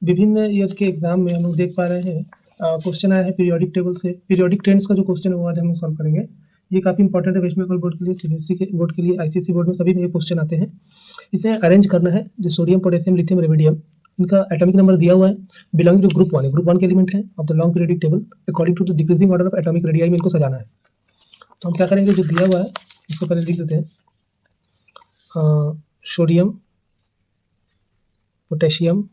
विभिन्न ईयर के एग्जाम में हम लोग देख पा रहे हैं क्वेश्चन आया है पीरियोडिक टेबल से। पीरियोडिक ट्रेंड्स का जो क्वेश्चन है वो आज हम लोग सॉल्व करेंगे। ये काफ़ी इंपॉर्टेंट है वेस्ट बंगाल बोर्ड के लिए, सीबीएसई के बोर्ड के लिए, आईसीएसई बोर्ड में सभी में ये क्वेश्चन आते हैं। इसे अरेंज करना है जो सोडियम, पोटेशियम, लिथियम, रेबिडियम, इनका एटॉमिक नंबर दिया हुआ है, बिलोंगिंग टू ग्रुप वन है, ग्रुप वन के एलिमेंट है of the long periodic table according to the decreasing order of atomic radii में इनको सजाना है। तो हम क्या करेंगे, जो दिया हुआ है इसको पहले लिख देते हैं। सोडियम, पोटेशियम,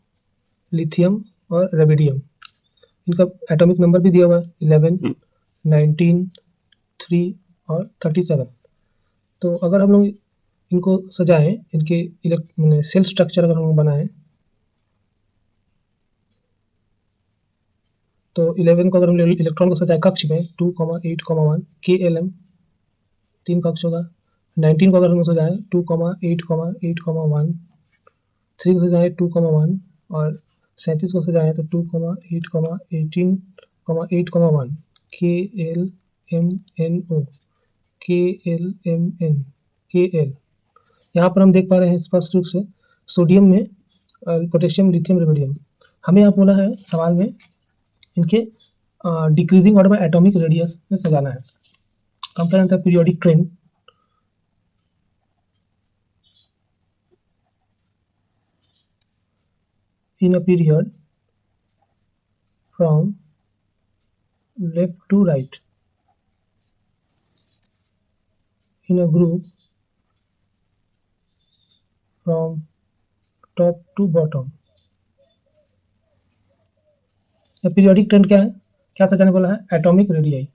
लिथियम और रेबिडियम, इनका एटॉमिक नंबर भी दिया हुआ है 11, 19, 3 और 37। तो अगर हम लोग इनको सजाएं, इनके सेल स्ट्रक्चर अगर हम लोग बनाएं तो 11 को अगर हम इलेक्ट्रॉन को सजाएं कक्ष में 2, 8, 1 KLM 3 कक्ष होगा। 19 को अगर हम सजाएं 2, 8, 8, 1 3 को सजाएं 2, 1 और 37 को सजाएं तो 2, 8, 18, 8, 1 KLMNO KLMN KL। यहाँ पर हम देख पा रहे हैं स्पष्ट रूप से सोडियम में पोटेशियम, लिथियम, रेडियम। हमें यहाँ बोला है सवाल में इनके डिक्रीजिंग ऑर्डर में एटॉमिक रेडियस में सजाना है। कम क्या है periodic trend in a period from left to right in a group from top to bottom। Periodic trend क्या है, क्या सजाने बोला है, एटॉमिक रेडियाई,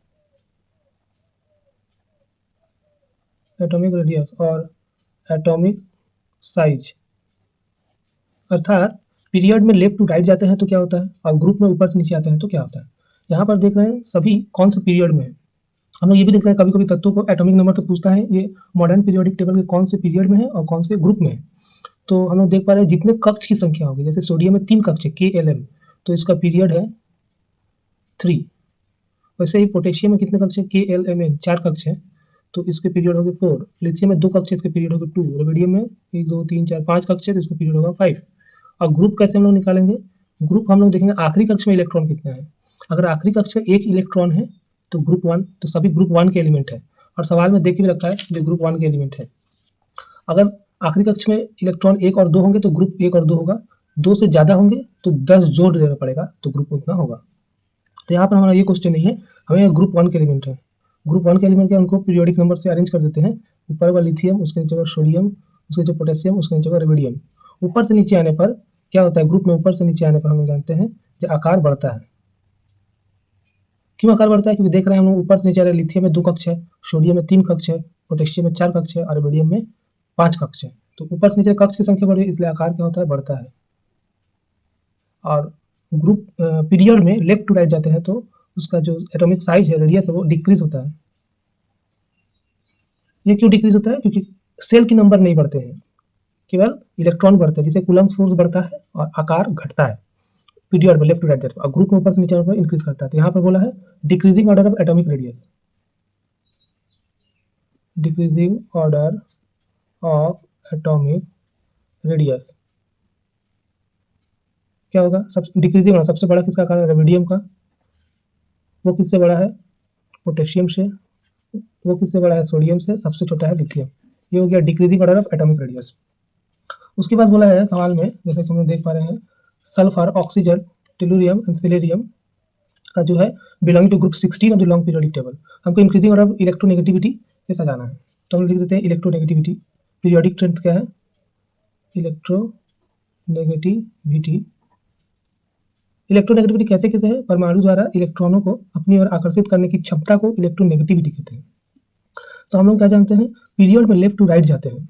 एटॉमिक रेडियस और एटॉमिक साइज। अर्थात पीरियड में लेफ्ट टू राइट जाते हैं तो क्या होता है और ग्रुप में ऊपर से नीचे आते हैं तो क्या होता है। यहाँ पर देख रहे हैं सभी कौन से पीरियड में है। हम लोग ये भी देखते हैं कभी कभी तत्वों को एटॉमिक नंबर तो पूछता है, ये मॉडर्न पीरियोडिक टेबल के कौन से पीरियड में है और कौन से ग्रुप में है। तो हम लोग देख पा रहे हैं जितने कक्ष की संख्या होगी, जैसे सोडियम में 3 कक्ष है KLM, तो इसका पीरियड है 3। वैसे ही पोटेशियम में कितने कक्ष है KLMN 4 कक्ष है, तो इसके पीरियड होगी 4। लिथियम में 2 कक्ष है, इसके पीरियड होगी 2। रेडियम में 1, 2, 3, 4, 5 कक्ष है, तो इसका पीरियड होगा 5। और ग्रुप कैसे हम लोग निकालेंगे, ग्रुप हम लोग देखेंगे आखिरी कक्ष में इलेक्ट्रॉन कितना है। अगर आखिरी कक्ष में 1 इलेक्ट्रॉन है तो ग्रुप 1, तो सभी ग्रुप 1 के एलिमेंट है। और सवाल में देख के भी रखा है जो ग्रुप 1 के एलिमेंट है। अगर आखिरी कक्ष में इलेक्ट्रॉन 1 और 2 होंगे तो ग्रुप 1 और 2 होगा। 2 से ज़्यादा होंगे तो 10 जोड़ देना पड़ेगा तो ग्रुप उतना होगा। तो यहाँ पर हमारा ये क्वेश्चन नहीं है, हमें ग्रुप 1 के एलिमेंट है। ग्रुप 1 के एलिमेंट के उनको पीरियोडिक नंबर से अरेंज कर देते हैं। ऊपर होगा लिथियम, उसके नीचे होगा सोडियम, उसके नीचे पोटेशियम, उसके नीचे होगा रेबिडियम। ऊपर से नीचे आने पर क्या होता है, ग्रुप में ऊपर से नीचे आने पर हम लोग जानते हैं जो आकार बढ़ता है। क्यों आकार बढ़ता है, क्योंकि देख रहे हैं हम लोग ऊपर से नीचे आ रहे हैं, लिथियम में 2 कक्ष है, सोडियम में 3 कक्ष है, पोटेशियम में 4 कक्ष है और रेबिडियम में 5 कक्ष है। तो ऊपर से नीचे कक्ष की संख्या बढ़ रही है, इसलिए आकार क्या होता है, बढ़ता है। और ग्रुप पीरियड में लेफ्ट टू राइट जाते हैं तो उसका जो एटॉमिक साइज है, रेडियस है, वो डिक्रीज होता है। ये क्यों डिक्रीज होता है, क्योंकि सेल की नंबर नहीं बढ़ते हैं, केवल इलेक्ट्रॉन बढ़ते हैं, जिससे कूलम्ब फोर्स बढ़ता है और आकार घटता है पीरियड में लेफ्ट टू राइट जाते हैं। और ग्रुप में ऊपर से नीचे पर इंक्रीज करता है। तो यहाँ पर बोला है decreasing order of atomic radius, decreasing order of atomic radius क्या होगा, सब डिक्रीजिंग ऑर्डर सबसे बड़ा किसका आकार है, रेबिडियम का। वो किससे बड़ा है, पोटेशियम से। वो किससे बड़ा है, सोडियम से। सबसे छोटा है लिथियम। ये हो गया decreasing order of atomic radius. उसके बाद बोला है सवाल में, जैसे कि हम देख पा रहे हैं, sulphur, oxygen, tellurium and selenium का जो है belonging to group 16 of the long periodic table. हमको इंक्रीजिंग ऑर्डर ऑफ इलेक्ट्रोनेगेटिविटी कैसा जाना है, तो हम लिख देते हैं इलेक्ट्रोनेगेटिविटी। पीरियोडिक ट्रेंड क्या है, इलेक्ट्रोनेगेटिविटी। इलेक्ट्रोनेगेटिविटी कहते किसे हैं, परमाणु द्वारा इलेक्ट्रॉनों को अपनी ओर आकर्षित करने की क्षमता को इलेक्ट्रोनेगेटिविटी कहते हैं। तो हम लोग क्या जानते हैं, पीरियड में लेफ्ट टू राइट जाते हैं,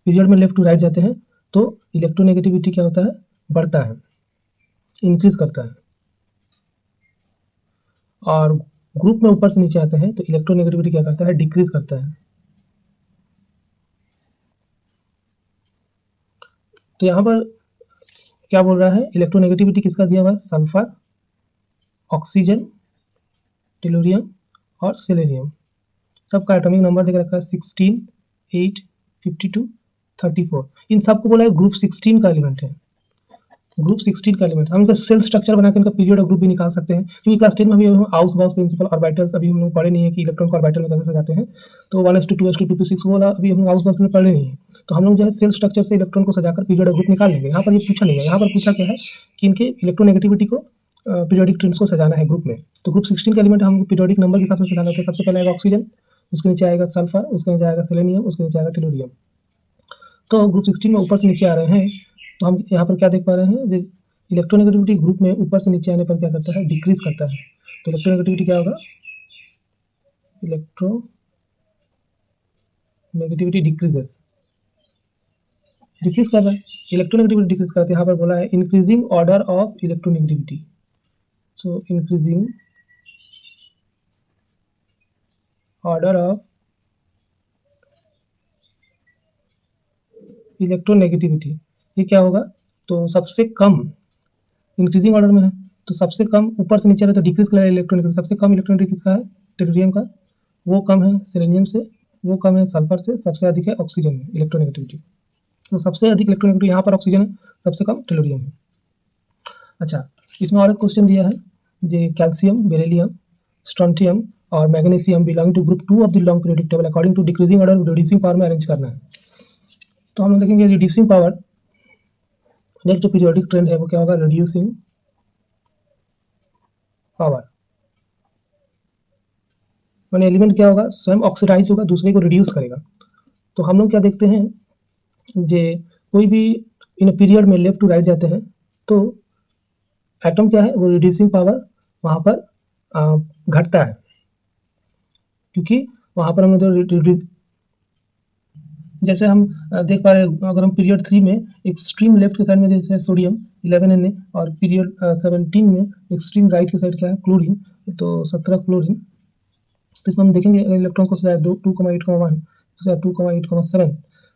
पीरियड में लेफ्ट टू राइट जाते हैं तो इलेक्ट्रोनेगेटिविटी क्या होता है, बढ़ता है, इंक्रीज करता है। और ग्रुप में ऊपर से नीचे आते हैं तो इलेक्ट्रोनेगेटिविटी क्या करता है, डिक्रीज करता है। तो यहाँ पर क्या बोल रहा है, इलेक्ट्रोनेगेटिविटी किसका दिया हुआ है, सल्फर, ऑक्सीजन, टेलुरियम और सिलेरियम। सबका एटॉमिक नंबर देख रखा है 16, 8, 52, 34। इन सबको बोला है ग्रुप 16 का एलिमेंट है। ग्रुप 16 का एलिमेंट हम इनका सेल स्ट्रक्चर बना के इनका पीरियड और ग्रुप भी निकाल सकते हैं, क्योंकि क्लास 10 में अभी हम हाउस बॉक्स प्रिंसिपल ऑर्बिटल्स अभी हम लोग पढ़े नहीं है कि इलेक्ट्रॉन को ऑर्बिटल में कैसे सजाते हैं, तो 1s2 2s2 2p6 वो वाला अभी हम हाउस बॉक्स में पढ़े नहीं है। तो हम लोग जो है सेल स्ट्रक्चर से इलेक्ट्रॉन को सजाकर पीरियड और ग्रुप निकाल लेंगे। यहाँ पर ये पूछा नहीं है, यहाँ पर पूछा क्या है कि इनके इलेक्ट्रोनेगेटिविटी को पीरियोडिक ट्रेंड्स को सजाना है ग्रुप में। तो ग्रुप 16 के एलिमेंट हम पीरियोडिक नंबर के हिसाब से सजाना होता है। सबसे पहले आएगा ऑक्सीजन, उसके नीचे आएगा सल्फर, उसके नीचे आएगा सेलेनियम, उसके नीचे आएगा टेलुरियम। तो ग्रुप 16 में ऊपर से नीचे आ रहे हैं, तो हम यहाँ पर क्या देख पा रहे हैं, इलेक्ट्रोनेगेटिविटी ग्रुप में ऊपर से नीचे आने पर क्या करता है, डिक्रीज करता है। तो इलेक्ट्रोनेगेटिविटी क्या होगा, इलेक्ट्रोनेगेटिविटी डिक्रीजेस, डिक्रीज कर रहा है, इलेक्ट्रोनेगेटिविटी डिक्रीज करते हैं। यहाँ पर बोला है increasing order of electronegativity, so increasing order of electronegativity, ये क्या होगा, तो सबसे कम इंक्रीजिंग ऑर्डर में है, तो सबसे कम ऊपर से नीचे आ रहा है तो डिक्रीज कर रहा है इलेक्ट्रोनेगेटिविटी। सबसे कम इलेक्ट्रोनेगेटिविटी किसका है, टेलुरियम का, वो कम है सेलेनियम से, वो कम है सल्फर से, सबसे अधिक है ऑक्सीजन में इलेक्ट्रोनेगेटिविटी। तो सबसे अधिक इलेक्ट्रोनेगेटिविटी यहाँ पर ऑक्सीजन है, सबसे कम टेलुरियम है। अच्छा, इसमें और एक क्वेश्चन दिया है, जो कैल्शियम, बेरिलियम, स्ट्रोंटियम और magnesium belong to group 2 of the long periodic table according to decreasing order reducing power में अरेंज करना है। तो हम लोग देखेंगे रिड्यूसिंग पावर, नेक्स्ट जो पीरियोडिक ट्रेंड है वो क्या होगा, रिड्यूसिंग पावर, मैंने एलिमेंट क्या होगा, स्वयं ऑक्सीडाइज होगा, दूसरे को रिड्यूस करेगा। तो हम लोग क्या देखते हैं, जे कोई भी इन पीरियड में लेफ्ट टू राइट जाते हैं तो एटम क्या है, वो रिड्यूसिंग पावर वहाँ पर घटता है, क्योंकि वहाँ पर हम रिड्यूस, जैसे हम देख पा रहे हैं, अगर हम पीरियड 3 में एक्सट्रीम लेफ्ट के साइड में जैसे सोडियम 11Na और पीरियड 17 में एक्सट्रीम राइट के साइड क्या है, क्लोरीन, तो 17 क्लोरीन। तो इसमें हम देखेंगे इलेक्ट्रॉन को सजाया 2,8,1 सजाया 2,8,7,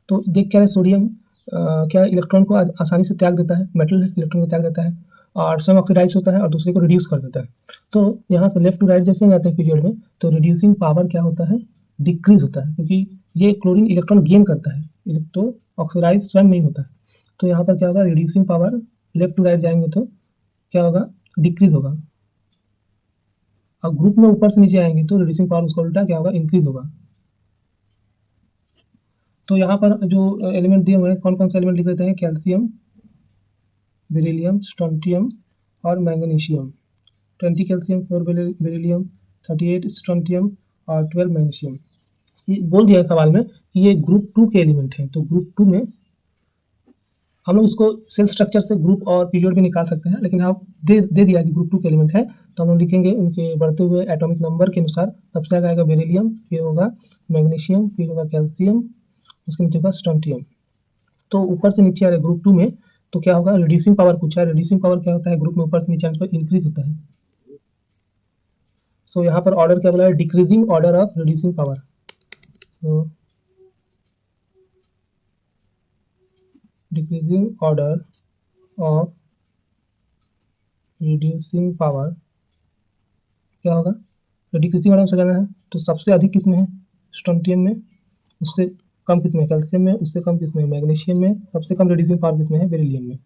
तो देख क्या है सोडियम क्या इलेक्ट्रॉन को आसानी से त्याग देता है, मेटल इलेक्ट्रॉन को त्याग देता है और स्वयं ऑक्सीडाइज होता है और दूसरे को रिड्यूस कर देता है। तो यहाँ से लेफ्ट टू राइट जैसे जाते हैं पीरियड में, तो रिड्यूसिंग पावर क्या होता है, डिक्रीज होता है, क्योंकि ये क्लोरीन इलेक्ट्रॉन गेन करता है, तो ऑक्सीडाइज स्वयं नहीं होता है। तो यहाँ पर क्या होगा, reducing power left to right जाएंगे तो क्या होगा, डिक्रीज होगा, और ग्रुप में ऊपर से नीचे आएंगे तो रिड्यूसिंग पावर उसका उल्टा क्या होगा, इंक्रीज होगा। तो यहाँ पर जो एलिमेंट दिए हुए हैं, कौन कौन से एलिमेंट लिख देते हैं, कैल्शियम, बेरिलियम, स्ट्रोंटियम और मैग्नीशियम। 20 कैल्शियम, 4 बेरिलियम, 38 स्ट्रोंटियम और 12 मैग्नीशियम। ये बोल दिया है सवाल में कि ये ग्रुप 2 के एलिमेंट हैं, तो ग्रुप 2 में हम लोग इसको सेल स्ट्रक्चर से ग्रुप और पीरियड भी निकाल सकते हैं, लेकिन आप दे दिया कि ग्रुप 2 के एलिमेंट है, तो हम लोग लिखेंगे उनके बढ़ते हुए एटॉमिक नंबर के अनुसार। सबसे आगे आएगा बेरिलियम, फिर होगा मैग्नीशियम, फिर होगा कैल्शियम, उसके नीचे होगा स्ट्रोंटियम। तो ऊपर से नीचे आ रहे ग्रुप 2 में, तो क्या होगा, रिड्यूसिंग पावर पूछा है, रिड्यूसिंग पावर क्या होता है, ग्रुप में ऊपर से नीचे आने पर इंक्रीज होता है। सो यहाँ पर ऑर्डर क्या बोला है, decreasing order of reducing power. So decreasing order of reducing power क्या होगा, तो डिक्रीजिंग ऑर्डर में सजाना है, तो सबसे अधिक किस में है, स्ट्रोंटियम में, उससे कम किस में, कैल्शियम में, उससे कम किस में, मैग्नीशियम में, सबसे कम रिड्यूसिंग पावर किस में है, बेरिलियम में।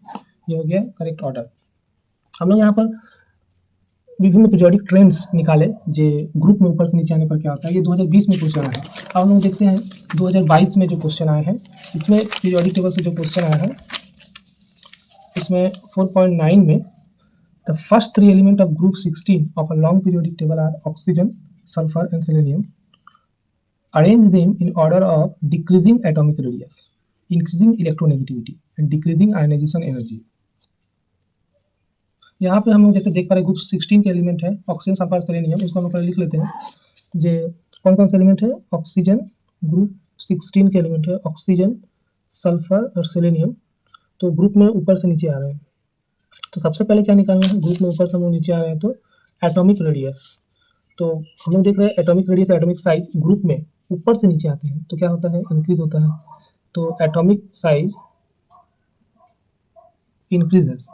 ये हो गया करेक्ट ऑर्डर। हम लोग यहाँ पर विभिन्न पीरियोडिक ट्रेंड्स निकाले, जो ग्रुप में ऊपर से नीचे आने पर क्या होता है, ये 2020 में क्वेश्चन आया है। अब हम लोग देखते हैं 2022 में जो क्वेश्चन आए हैं, इसमें पीरियोडिक टेबल से जो क्वेश्चन आया है, इसमें 4.9 में the first 3 element of group 16 of a long periodic table are oxygen, sulphur and selenium. Arrange them in order of decreasing atomic radius, increasing electronegativity and decreasing ionization energy. यहाँ पे हम लोग जैसे देख पा रहे हैं ग्रुप 16 के एलिमेंट है ऑक्सीजन, सल्फर, सेलेनियम, इसको हम लोग लिख लेते हैं। जे कौन कौन से एलिमेंट है, ऑक्सीजन, ग्रुप 16 के एलिमेंट है ऑक्सीजन, सल्फर और सेलेनियम। तो ग्रुप में ऊपर से नीचे आ रहे हैं, तो सबसे पहले क्या निकालना है, ग्रुप में ऊपर से हम लोग नीचे आ रहे हैं तो एटॉमिक रेडियस। तो हम लोग देख रहे हैं atomic radius, atomic size group में ऊपर से नीचे आते हैं तो क्या होता है, इंक्रीज होता है। तो एटॉमिक साइज इंक्रीजेस,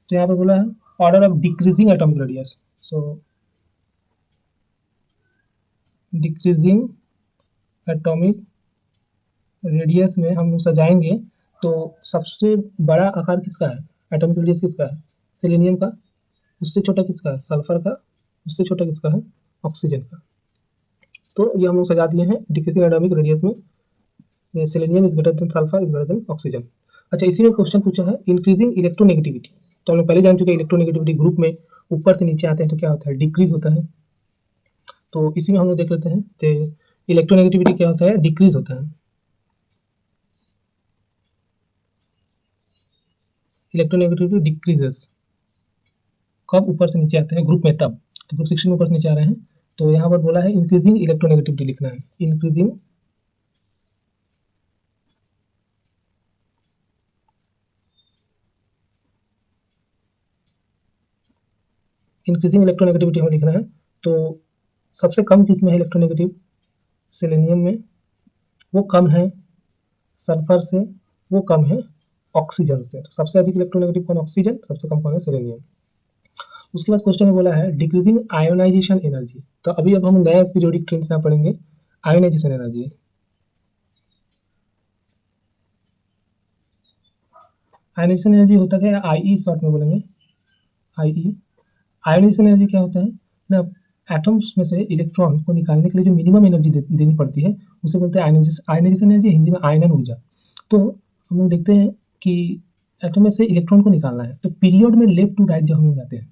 तो यहाँ पर बोला है order of decreasing atomic radius, so decreasing atomic radius में हम लोग सजाएंगे तो सबसे बड़ा आकार किसका है, एटॉमिक रेडियस किसका है, सेलेनियम का। उससे छोटा किसका है, सल्फर का। उससे छोटा किसका है, ऑक्सीजन का। तो ये हम लोग सजा दिए हैं डिक्रीजिंग एटॉमिक रेडियस में, selenium is greater than sulphur is greater then oxygen. अच्छा, इसी में क्वेश्चन पूछा है इंक्रीजिंग इलेक्ट्रोनेगेटिविटी। तो हम लोग पहले जान चुके हैं इलेक्ट्रोनेगेटिविटी ग्रुप में ऊपर से नीचे आते हैं तो क्या होता है, डिक्रीज होता है। तो इसी में हम लोग देख लेते हैं कि इलेक्ट्रोनेगेटिविटी क्या होता है, डिक्रीज होता है। इलेक्ट्रोनेगेटिविटी डिक्रीजेस कब ऊपर से नीचे आते हैं ग्रुप में, तब। तो ग्रुप 16 में ऊपर से नीचे आ रहे हैं, तो यहाँ पर बोला है इंक्रीजिंग इलेक्ट्रोनेगेटिविटी लिखना है, इंक्रीजिंग इंक्रीजिंग इलेक्ट्रोनेगेटिविटी हमें लिखना है। तो सबसे कम किस में है इलेक्ट्रोनेगेटिव, सेलेनियम में। वो कम है सल्फर से, वो कम है ऑक्सीजन से। तो सबसे अधिक इलेक्ट्रोनेगेटिव कौन, ऑक्सीजन। सबसे कम कौन है, सेलेनियम। उसके बाद क्वेश्चन में बोला है डिक्रीजिंग आयोनाइजेशन एनर्जी। तो अब हम नया पीरियोडिक ट्रेंड से पढ़ेंगे आयोनाइजेशन एनर्जी। आयोनाइजेशन एनर्जी होता क्या है, आई शॉर्ट में बोलेंगे, आई। आयोनाइजेशन एनर्जी क्या होता है ना, एटम्स में से इलेक्ट्रॉन को निकालने के लिए जो मिनिमम एनर्जी देनी पड़ती है उसे बोलते हैं आयोनाइजेशन एनर्जी, हिंदी में आयनन ऊर्जा। तो हम लोग देखते हैं कि एटम में से इलेक्ट्रॉन को निकालना है, तो पीरियड में लेफ्ट टू राइट जब हम लोग जाते हैं,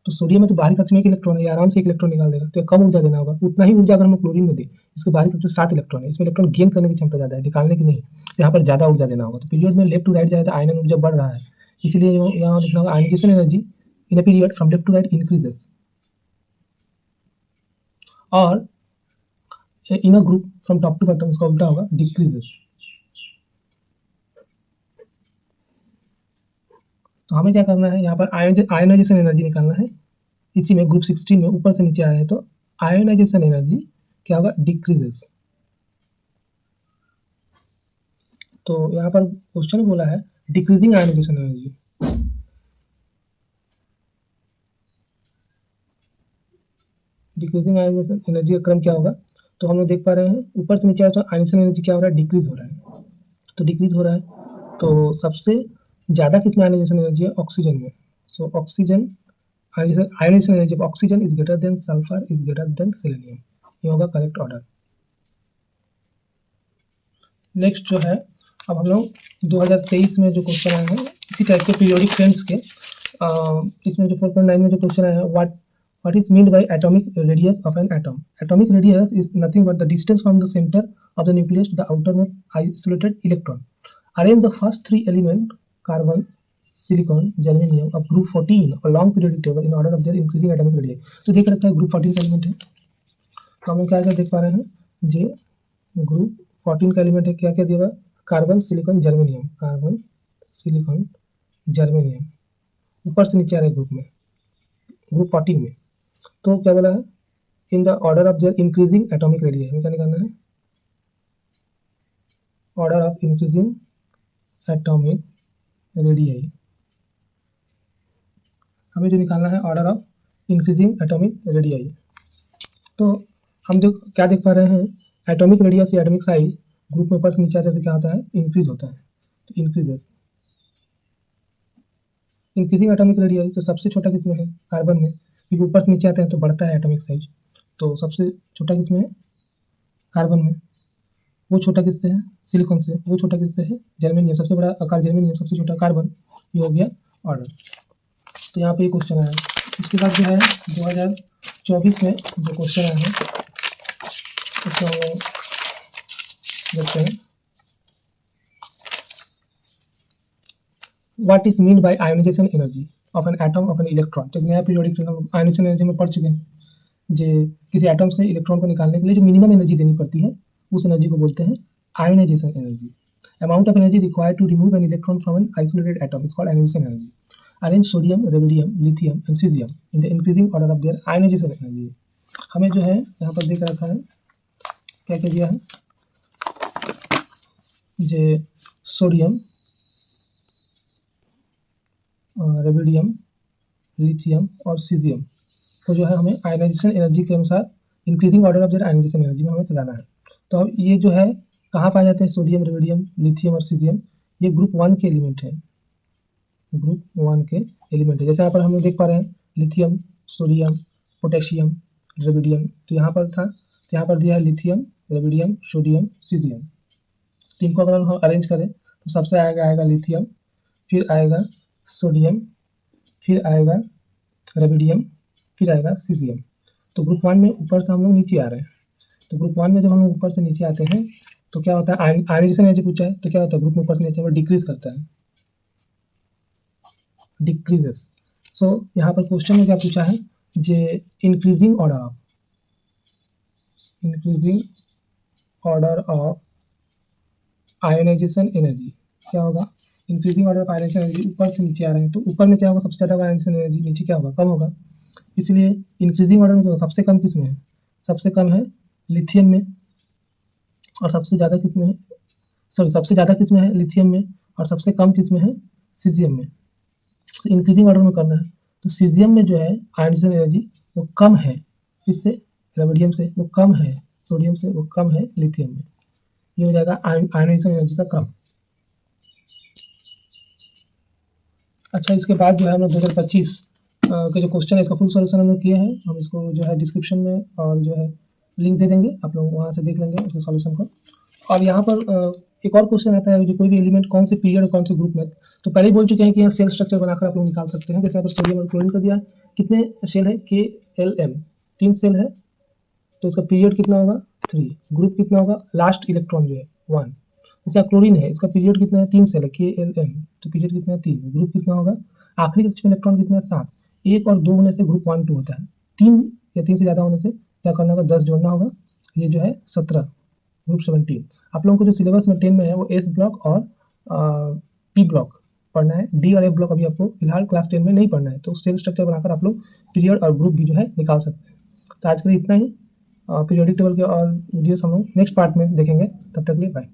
तो सोडियम में तो बाहरी कक्ष में एक इलेक्ट्रॉन है, ये आराम से एक इलेक्ट्रॉन निकाल देगा, तो कम ऊर्जा देना होगा। उतना ही ऊर्जा अगर हम क्लोरीन में दें, इसके बाहरी कक्ष में 7 इलेक्ट्रॉन है, इसमें इलेक्ट्रॉन गेन करने की क्षमता ज़्यादा है, निकालने की नहीं। तो यहाँ पर ज़्यादा ऊर्जा देना होगा, तो पीरियड में लेफ्ट टू राइट जाए तो आयनन ऊर्जा बढ़ रहा है, इसलिए यहाँ लिखना होगा ionization energy in a period from left to right increases, और in a group from top to bottom इसका उल्टा होगा, डिक्रीजेस। तो हमें क्या करना है, यहाँ पर आयोनाइजेशन एनर्जी निकालना है। इसी में ग्रुप 16 में ऊपर से नीचे आ रहे हैं, तो आयोनाइजेशन एनर्जी क्या होगा, डिक्रीजेस। तो यहाँ पर क्वेश्चन बोला है decreasing ionisation energy. Decreasing ionisation energy का क्रम क्या होगा, तो हम लोग देख पा रहे हैं ऊपर से नीचे आ रहा है, तो आयोनाइजेशन एनर्जी क्या हो रहा है, डिक्रीज हो रहा है। तो डिक्रीज हो रहा है, तो सबसे ज़्यादा किसमें आयोनाइजेशन एनर्जी है, ऑक्सीजन में। So oxygen ionisation energy of oxygen is greater than sulphur is greater than selenium, ये होगा करेक्ट ऑर्डर। नेक्स्ट जो है, अब हम लोग 2023 में जो क्वेश्चन आए हैं इसी टाइप के पीरियोडिक ट्रेंड्स के, इसमें जो 4.9 में जो क्वेश्चन आया है, what is meant by atomic radius of an atom? Atomic radius is nothing but the distance from the center of the nucleus to the outermost isolated electron. Arrange the first 3 elements carbon, silicon, germanium of group 14 along periodic table in order of their increasing atomic radius. तो देख रखा है group 14 का element है, तो हम क्या देख पा रहे हैं, जे ग्रुप 14 का एलिमेंट है, क्या क्या दिया हुआ, carbon, silicon, germanium, carbon, silicon, germanium, ऊपर से नीचे आ रहे ग्रुप में, ग्रुप 14 में। तो क्या बोला है, in the order of their increasing atomic radius, हमें क्या निकालना है, order of increasing atomic radius. हमें जो निकालना है order of increasing atomic radius. तो हम जो क्या देख पा रहे हैं, एटॉमिक रेडियस या एटॉमिक साइज ग्रुप में ऊपर से नीचे आते से क्या होता है, इंक्रीज होता है। तो इंक्रीजेस, इंक्रीजिंग एटॉमिक रेडियस, तो सबसे छोटा किसमें है, कार्बन में, क्योंकि ऊपर से नीचे आते हैं तो बढ़ता है एटॉमिक साइज। तो सबसे छोटा किसमें है, कार्बन में। वो छोटा किससे है, सिलिकॉन से। वो छोटा किससे है, जर्मेनियम। सबसे बड़ा आकार जर्मेनियम, सबसे छोटा कार्बन। ये हो गया ऑर्डर। तो यहाँ पे ये क्वेश्चन आया। इसके बाद जो है 2024 में जो क्वेश्चन आया है उसको हम लोग देखते हैं। What is mean by ionisation energy of an atom of an electron. तो नया पीरियोडिक टेबल हम आयोनाइजेशन एनर्जी में पढ़ चुके हैं, जो किसी एटम से इलेक्ट्रॉन को निकालने के लिए जो मिनिमम एनर्जी देनी पड़ती है उस एनर्जी को बोलते हैं ionisation energy. Amount of energy required to remove an electron from an isolated atom is called ionisation energy. Arrange sodium, rubidium, lithium and caesium in the increasing order of their ionisation energy. हमें जो है यहाँ पर देख रखा है, क्या क्या दिया है, जो सोडियम, रुबिडियम, लिथियम और सीजियम को जो है हमें आयोनाइजेशन एनर्जी के अनुसार increasing order of their ionisation energy में हमें सजाना है। तो अब ये जो है कहाँ पाए जाते हैं, सोडियम, रुबिडियम, लिथियम और सीजियम, ये ग्रुप 1 के एलिमेंट है, ग्रुप 1 के एलिमेंट है। जैसे यहाँ पर हम लोग देख पा रहे हैं लिथियम, सोडियम, पोटेशियम, रेबिडियम। तो यहाँ पर था, तो यहाँ पर दिया है लिथियम, रेबिडियम, सोडियम, सीजियम। तो इनको अगर हम अरेंज करें तो सबसे आएगा लिथियम, फिर आएगा सोडियम, फिर आएगा रेबिडियम, फिर आएगा सीजियम। तो ग्रुप 1 में ऊपर से हम लोग नीचे आ रहे हैं। तो ग्रुप 1 में जब हम लोग ऊपर से नीचे आते हैं तो क्या होता है, आयनाइजेशन एनर्जी पूछा है तो क्या होता है, ग्रुप में ऊपर से नीचे में डिक्रीज करता है, डिक्रीजेस। सो यहाँ पर क्वेश्चन में क्या पूछा है, जे increasing order of ionization energy क्या होगा, increasing order of ionization energy, ऊपर से नीचे आ रहे हैं तो ऊपर में क्या होगा, सबसे ज़्यादा आयोनाइजेशन एनर्जी, नीचे क्या होगा, कम होगा। इसलिए इंक्रीजिंग ऑर्डर में सबसे कम किस में है, सबसे कम है लिथियम में, और सबसे ज़्यादा किस में है, सबसे ज़्यादा किस में है, लिथियम में, और सबसे कम किस में है, सीजियम में। तो इंक्रीजिंग ऑर्डर में करना है। तो सीजियम में जो है आयोनाइजेशन एनर्जी वो कम है, इससे रेबिडियम से वो कम है, सोडियम से वो कम है, लिथियम में। ये हो जाएगा आयोनाइजेशन एनर्जी का क्रम। अच्छा, इसके बाद जो है हम लोग 2025 के जो क्वेश्चन है इसका फुल सॉल्यूशन हम लोग किए हैं। हम इसको जो है डिस्क्रिप्शन में और जो है लिंक दे देंगे, आप लोग वहाँ से देख लेंगे उसके सॉल्यूशन को। और यहाँ पर एक और क्वेश्चन आता है, जो कोई भी एलिमेंट कौन से पीरियड और कौन से ग्रुप में, तो पहले ही बोल चुके हैं कि यहाँ सेल स्ट्रक्चर बनाकर आप लोग निकाल सकते हैं। जैसे यहाँ पर सोडियम और क्लोरीन का दिया है, कितने सेल है, KLm 3 सेल है, तो इसका पीरियड कितना होगा 3, ग्रुप कितना होगा, लास्ट इलेक्ट्रॉन जो है 1। जैसे क्लोरीन है, इसका पीरियड कितना है, 3 सेल है, KLm, तो पीरियड कितना है 3, ग्रुप कितना होगा, आखिरी कक्ष में इलेक्ट्रॉन कितना है 7, 1 और 2 होने से ग्रुप 1 2 होता है, 3 या 3 से ज़्यादा होने से क्या करना होगा, 10 जोड़ना होगा, ये जो है 17, ग्रुप 17। आप लोगों को जो सिलेबस में 10 में है वो S ब्लॉक और P ब्लॉक पढ़ना है, D और F ब्लॉक अभी आपको फिलहाल क्लास 10 में नहीं पढ़ना है। तो सेल स्ट्रक्चर बनाकर आप लोग पीरियड और ग्रुप भी जो है निकाल सकते हैं। तो आज के लिए इतना ही। पीरियोडिक टेबल के और वीडियोस हम लोग नेक्स्ट पार्ट में देखेंगे। तब तक के लिए बाय।